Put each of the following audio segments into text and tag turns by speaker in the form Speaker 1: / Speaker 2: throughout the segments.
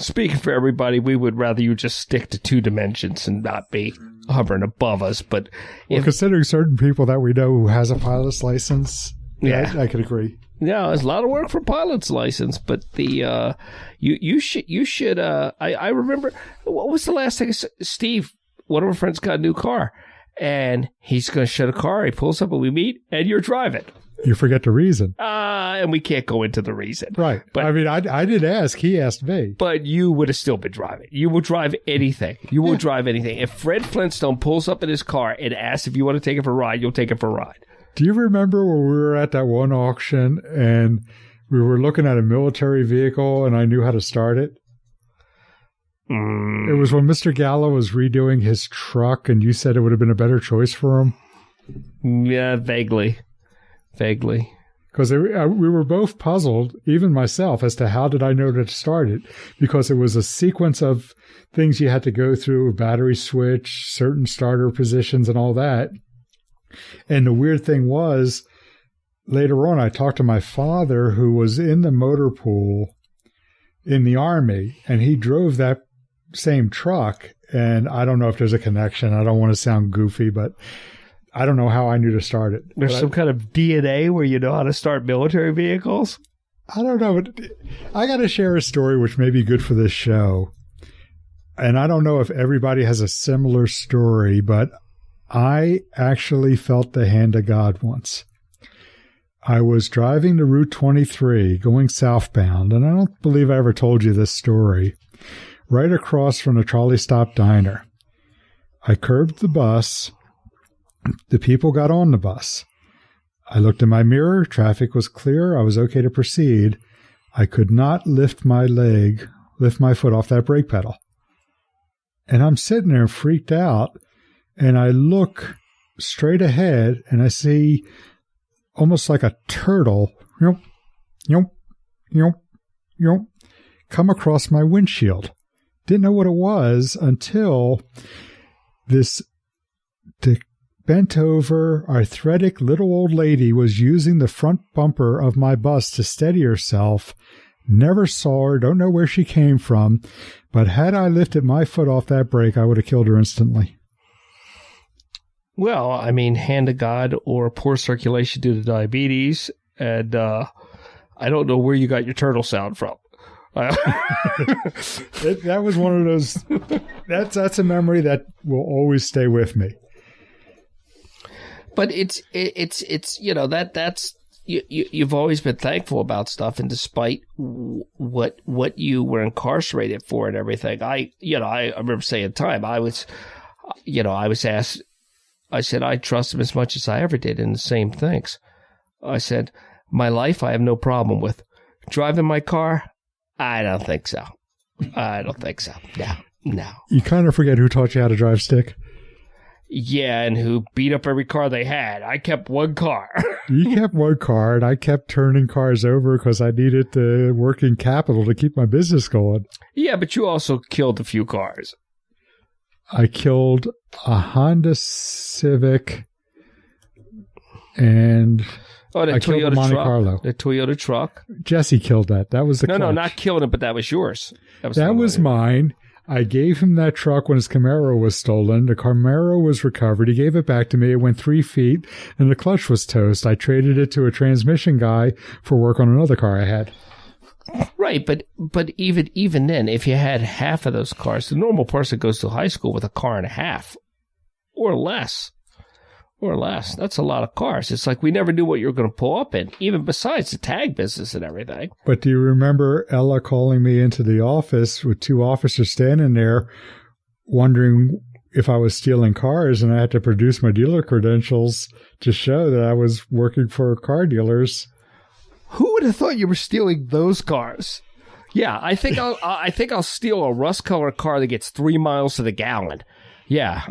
Speaker 1: Speaking for everybody, we would rather you just stick to 2 dimensions and not be hovering above us. But
Speaker 2: considering certain people that we know who has a pilot's license,
Speaker 1: yeah,
Speaker 2: I could agree.
Speaker 1: Yeah, there's a lot of work for pilot's license, but the you should. I remember, what was the last thing? Steve, one of our friends, got a new car, and he's going to shut a car. He pulls up and we meet, and you're driving.
Speaker 2: You forget the reason.
Speaker 1: And we can't go into the reason.
Speaker 2: Right. But I mean, I did ask. He asked me.
Speaker 1: But you would have still been driving. You will drive anything. You will drive anything. If Fred Flintstone pulls up in his car and asks if you want to take it for a ride, you'll take it for a ride.
Speaker 2: Do you remember when we were at that one auction and we were looking at a military vehicle and I knew how to start it? It was when Mr. Gallo was redoing his truck and you said it would have been a better choice for him?
Speaker 1: Yeah, vaguely.
Speaker 2: Because we were both puzzled, even myself, as to how did I know to start it? Because it was a sequence of things you had to go through, a battery switch, certain starter positions and all that. And the weird thing was, later on, I talked to my father, who was in the motor pool in the Army, and he drove that same truck. And I don't know if there's a connection. I don't want to sound goofy, but I don't know how I knew to start it.
Speaker 1: There's some kind of DNA where you know how to start military vehicles?
Speaker 2: I don't know. But I got to share a story which may be good for this show. And I don't know if everybody has a similar story, but I actually felt the hand of God once. I was driving the Route 23 going southbound, and I don't believe I ever told you this story, right across from the Trolley Stop Diner. I curbed the bus. The people got on the bus. I looked in my mirror. Traffic was clear. I was okay to proceed. I could not lift my foot off that brake pedal. And I'm sitting there freaked out. And I look straight ahead, and I see almost like a turtle come across my windshield. Didn't know what it was until this bent-over, arthritic little old lady was using the front bumper of my bus to steady herself. Never saw her, don't know where she came from, but had I lifted my foot off that brake, I would have killed her instantly.
Speaker 1: Well, I mean, hand of God or poor circulation due to diabetes. And I don't know where you got your turtle sound from.
Speaker 2: That was one of those. That's a memory that will always stay with me.
Speaker 1: But it's that's you've always been thankful about stuff, and despite what you were incarcerated for and everything, I remember saying time I was asked. I said, I trust him as much as I ever did in the same things. I said, my life, I have no problem with. Driving my car, I don't think so. No.
Speaker 2: You kind of forget who taught you how to drive stick.
Speaker 1: Yeah, and who beat up every car they had. I kept one car.
Speaker 2: You kept one car, and I kept turning cars over because I needed the working capital to keep my business going.
Speaker 1: Yeah, but you also killed a few cars.
Speaker 2: I killed a Honda Civic and I killed a Monte Carlo.
Speaker 1: The Toyota truck.
Speaker 2: Jesse killed that. That was the clutch.
Speaker 1: No, not killing it, but that was yours.
Speaker 2: That was mine. I gave him that truck when his Camaro was stolen. The Camaro was recovered. He gave it back to me. It went 3 feet, and the clutch was toast. I traded it to a transmission guy for work on another car I had.
Speaker 1: Right, but even then, if you had half of those cars, the normal person goes to high school with a car and a half, or less. That's a lot of cars. It's like we never knew what you were going to pull up in, even besides the tag business and everything.
Speaker 2: But do you remember Ella calling me into the office with 2 officers standing there wondering if I was stealing cars, and I had to produce my dealer credentials to show that I was working for car dealers?
Speaker 1: Who would have thought you were stealing those cars? Yeah, I think I'll steal a rust-colored car that gets 3 miles to the gallon. Yeah.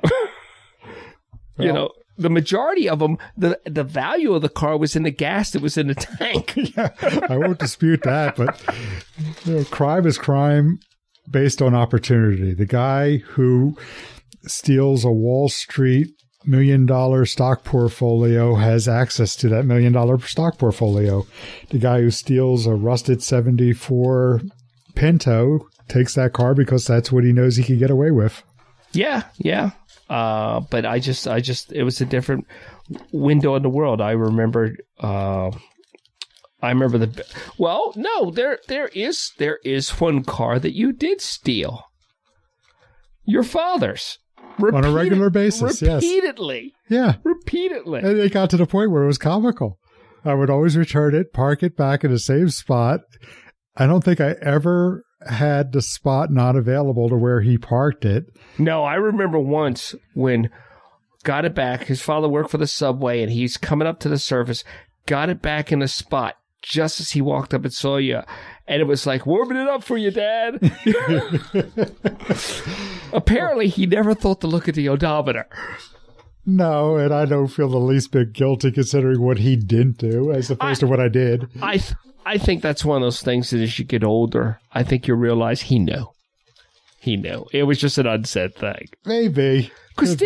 Speaker 1: The majority of them, the value of the car was in the gas that was in the tank.
Speaker 2: Yeah, I won't dispute that, but crime is crime based on opportunity. The guy who steals a Wall Street $1 million stock portfolio has access to that $1 million stock portfolio. The guy who steals a rusted 74 Pinto takes that car because that's what he knows he can get away with.
Speaker 1: Yeah. But I just, it was a different window in the world. I remember, there is one car that you did steal. Your father's.
Speaker 2: On a regular basis,
Speaker 1: repeatedly.
Speaker 2: Yes. Yeah.
Speaker 1: Repeatedly.
Speaker 2: And it got to the point where it was comical. I would always return it, park it back in the same spot. I don't think I ever had the spot not available to where he parked it.
Speaker 1: No, I remember once when got it back. His father worked for the subway, and he's coming up to the surface, got it back in the spot just as he walked up and saw you. And it was like, warming it up for you, Dad. Apparently, he never thought to look at the odometer.
Speaker 2: No, and I don't feel the least bit guilty considering what he didn't do as opposed to what I did.
Speaker 1: I think that's one of those things that as you get older, I think you realize he knew. He knew. It was just an unsaid thing.
Speaker 2: Maybe.
Speaker 1: Because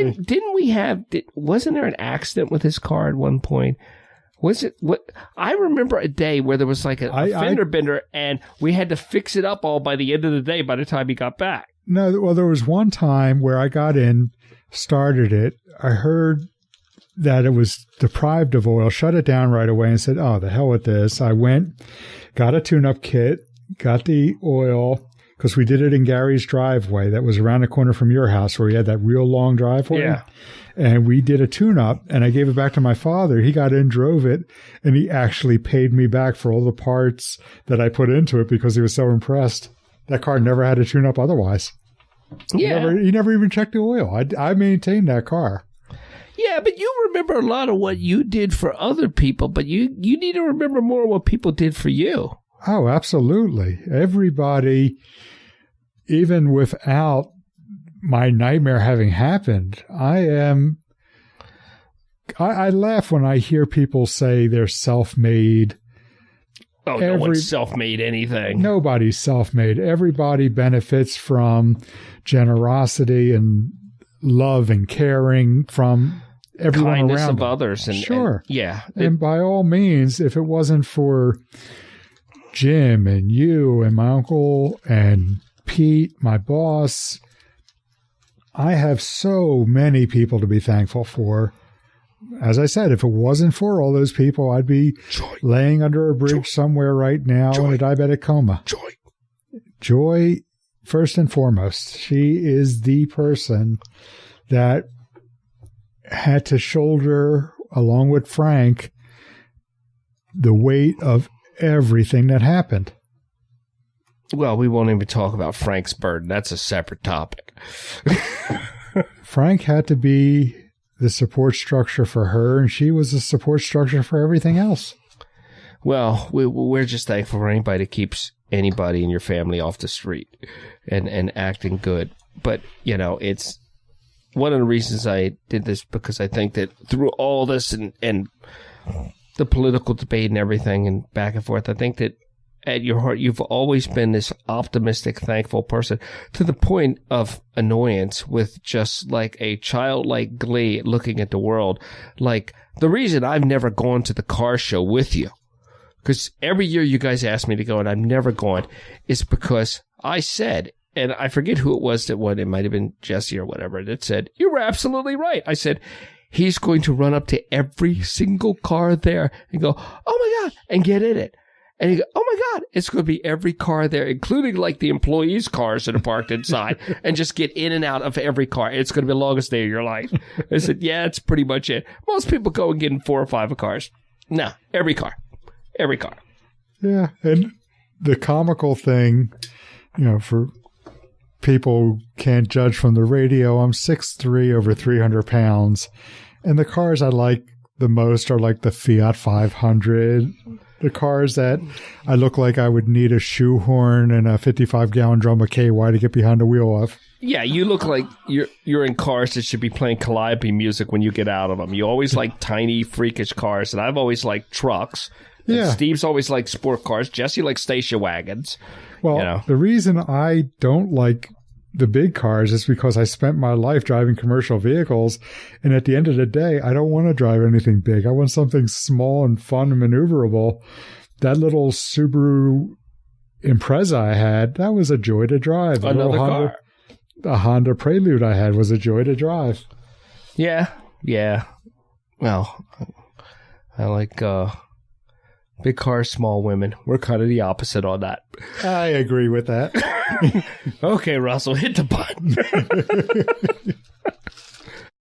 Speaker 1: wasn't there an accident with his car at one point? Was it what? I remember a day where there was like a fender bender, and we had to fix it up all by the end of the day by the time he got back.
Speaker 2: No, well, there was one time where I got in, started it. I heard that it was deprived of oil, shut it down right away and said, oh, the hell with this. I went, got a tune-up kit, got the oil, because we did it in Gary's driveway that was around the corner from your house where he had that real long driveway.
Speaker 1: Yeah.
Speaker 2: And we did a tune-up, and I gave it back to my father. He got in, drove it, and he actually paid me back for all the parts that I put into it because he was so impressed. That car never had a tune-up otherwise.
Speaker 1: Yeah.
Speaker 2: He never even checked the oil. I maintained that car.
Speaker 1: Yeah, but you remember a lot of what you did for other people, but you need to remember more what people did for you.
Speaker 2: Oh, absolutely. Everybody, even without my nightmare having happened, I laugh when I hear people say they're self-made.
Speaker 1: Oh, no one's self-made anything.
Speaker 2: Nobody's self-made. Everybody benefits from generosity and love and caring from everyone
Speaker 1: kindness
Speaker 2: around
Speaker 1: of
Speaker 2: them.
Speaker 1: Others. And,
Speaker 2: sure.
Speaker 1: Yeah.
Speaker 2: And by all means, if it wasn't for Jim and you and my uncle and Pete, my boss, I have so many people to be thankful for. As I said, if it wasn't for all those people, I'd be laying under a bridge somewhere right now in a diabetic coma. Joy, first and foremost. She is the person that had to shoulder, along with Frank, the weight of everything that happened.
Speaker 1: Well, we won't even talk about Frank's burden. That's a separate topic.
Speaker 2: Frank had to be the support structure for her, and she was the support structure for everything else.
Speaker 1: Well, we're just thankful for anybody that keeps anybody in your family off the street and acting good. But, you know, it's one of the reasons I did this, because I think that through all this and the political debate and everything and back and forth, I think that at your heart, you've always been this optimistic, thankful person to the point of annoyance with just like a childlike glee looking at the world. Like the reason I've never gone to the car show with you, because every year you guys ask me to go and I'm never going, is because I said, and I forget who it was that won, it might have been Jesse or whatever, that said, you were absolutely right. I said, he's going to run up to every single car there and go, oh my God, and get in it. And you go, oh my God, it's going to be every car there, including like the employees' cars that are parked inside, and just get in and out of every car. It's going to be the longest day of your life. I said, yeah, that's pretty much it. Most people go and get in 4 or 5 cars. No, every car. Every car.
Speaker 2: Yeah. And the comical thing, you know, for people who can't judge from the radio, I'm 6'3", over 300 pounds. And the cars I like the most are like the Fiat 500. The cars that I look like I would need a shoehorn and a 55-gallon drum of KY to get behind the wheel of.
Speaker 1: Yeah, you look like you're in cars that should be playing Calliope music when you get out of them. You always like tiny, freakish cars, and I've always liked trucks. Yeah. Steve's always liked sport cars. Jesse likes station wagons.
Speaker 2: Well, you know. The reason I don't like the big cars is because I spent my life driving commercial vehicles, and at the end of the day, I don't want to drive anything big. I want something small and fun and maneuverable. That little Subaru Impreza I had, that was a joy to drive.
Speaker 1: Another car.
Speaker 2: The Honda Prelude I had was a joy to drive.
Speaker 1: Yeah. Well, I like big cars, small women. We're kind of the opposite on that.
Speaker 2: I agree with that.
Speaker 1: Okay, Russell, hit the button.